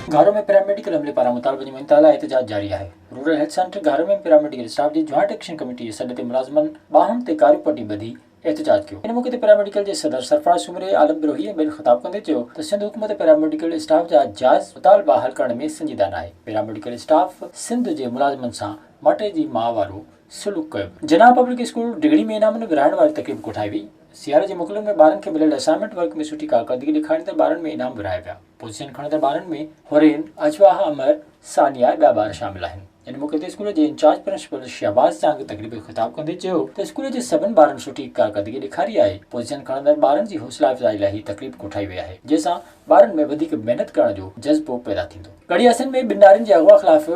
घरों में पैरामेडिकल अमले पारां मुतालबे जी मुंतला एहतजाज जारी है। रूरल हेल्थ सेंटर घरों में पैरामेडिकल स्टाफ की ज्वाइंट एक्शन कमेटी सॾ ते मुलाज़िमनि बाहम ते कारी पटी ॿधी एहतजाज कियो। इन मौके ते पैरामेडिकल जे सदर सरफराज सुमरे आलम बिरोही बिल ख़िताब कंदे चयो त सिंध हुकूमत पैरामेडिकल स्टाफ जा जायज़ मुतालबा हल करण में संजीदा नाहे। पैरामेडिकल स्टाफ सिंध जे मुलाज़िमनि सां माटे जी मां वारो सलूक कयो। जनाब पब्लिक स्कूल डिगड़ी में इनामनि विराइण वारी तकलीफ़ कोठाई वई। सियारे जे मोकलुनि में ॿारनि खे मिलियल असाइनमेंट वर्क में सुठी कारकर्दगी ॾेखारींदड़ ॿारनि में इनाम विराया विया। पोजीशन खणंदड़ ॿारनि में हुरैन, अजवाह, अमर, सानिया ॿिया ॿार शामिल आहिनि। इन मौके ते स्कूल जे इंचार्ज प्रिंसिपल शहबाज़ जांग तकरीब ख़िताब कंदे चयो त स्कूल जे सभिनी ॿारनि सुठी कारकर्दगी ॾेखारी आहे। पोजीशन खणंदड़ ॿारनि जी हौसला अफ़ज़ाई लाइ तकलीफ़ कोठाई वई आहे, जंहिंसां ॿारनि में वधीक महिनत करण जो जज़्बो पैदा थींदो। गड़ियासन में ॿिनि नारियुनि जे अगवा ख़िलाफ़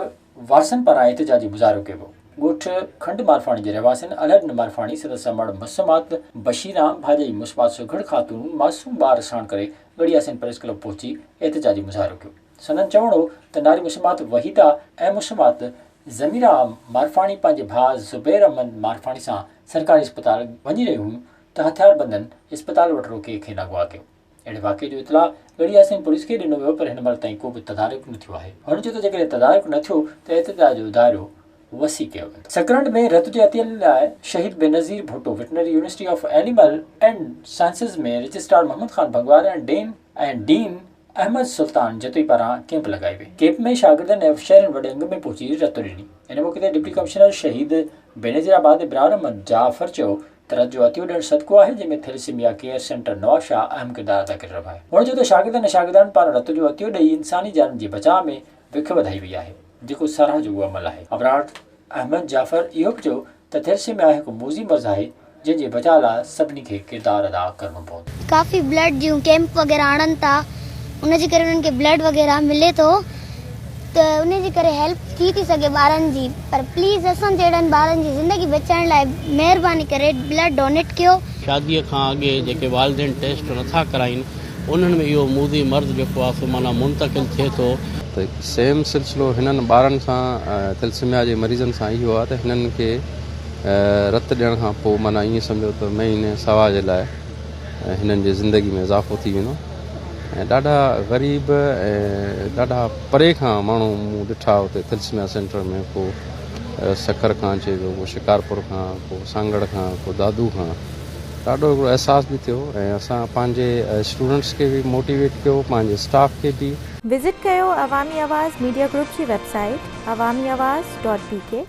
वारसनि पारां एहतजाजी मुज़ाहिरो कयो वियो। ॻोठ खंड मारफाणी जे रहवासियुनि अलहद मारफाणी सदस्य मड़ मुसमात बशीराम भाॼई मुस्बात सुघड़ ख़ातून मासूम ॿार साण करे गड़ियासन प्रेस क्लब पहुची एहतजाजी मुज़ाहिरो कयो। संदन चवणो हो त नारी मुसमात वहीदा ऐं मुसमात ज़मीरा मारफाणी पंहिंजे भाउ ज़ुबैर अहमद मारफाणी सां सरकारी अस्पताल वञी रहियूं हुयूं त हथियारबंदनि अस्पताल वटि रोके खे अगवा कयो। अहिड़े वाक़े जो इतला गड़ियासन पुलिस खे ॾिनो वियो, पर हिन महिल ताईं को बि तदारुक न थियो आहे। हुन चयो त जेकॾहिं तदारुक न थियो त एहतजाज जो दाइरो वसी कयो वेंदो। सकरंड में रत जे अतियल लाइ शहीद Benazir Bhutto veterinary university of animal and sciences में रजिस्ट्रार मोहम्मद खान भगवार ऐं डीन अहमद सुल्तान जतोई पारां कैंप लगाई वई। कैंप में शागिर्दनि ऐं शहरनि वॾे अंग में पहुची रत ॾिनी। इन मौके ते डिप्टी कमिश्नर शहीद बेनज़ीराबाद इब्रार अहमद जाफ़र चयो त रत जो अतियो ॾियणु सदको आहे, जंहिंमें थैलेसीमिया केयर सेंटर नवाशाह अहम किरदारु अदा करे रहियो आहे। हुन चयो त शागिर्दनि ऐं शागिर्दारनि पारां रत जो अतियो ॾेई इंसानी जाननि जे बचाव में विख वधाई वई आहे, जेको साराह जो अमल आहे। अबरार अहमद जाफ़र इहो बि चयो त थैलेसीमिया हिकु मोज़ी मर्ज़ आहे, जंहिंजे बचाव लाइ सभिनी खे किरदारु अदा करणो पवंदो। काफ़ी ब्लड जूं कैंप वग़ैरह आणनि था, उनजे करे उन्हनि खे ब्लड वग़ैरह मिले थो, त उनजे करे हेल्प थी सघे ॿारनि जी। पर प्लीज़ असां जहिड़नि ॿारनि जी ज़िंदगी बचाइण लाइ महिरबानी करे ब्लड डोनेट कयो। शादीअ खां अॻे जेके वालिदैन टेस्ट नथा कराइनि, उन्हनि में इहो मोज़ी मर्ज़ जेको आहे सो माना मुंतक़िल थिए थो। त सेम सिलसिलो हिननि ॿारनि सां थैलेसीमिया जे मरीज़नि सां इहो आहे त हिननि खे रत ॾियण खां पोइ माना ईअं सम्झो त महीने सवा जे लाइ हिननि जी ज़िंदगी में इज़ाफ़ो थी वेंदो। ऐं ॾाढा ग़रीब ऐं ॾाढा परे खां माण्हू मूं ॾिठा हुते थैलेसीमिया सेंटर में, को सखर खां अचे पियो, को शिकारपुर खां, को सांगड़ खां, को दादू खां। ॾाढो हिकिड़ो अहसास बि थियो ऐं असां पंहिंजे स्टूडेंट्स खे बि मोटिवेट कयो, पंहिंजे स्टाफ खे बि। विज़िट कयो अवामी आवाज़ मीडिया ग्रुप जी वेबसाइट awamiawaz.pk।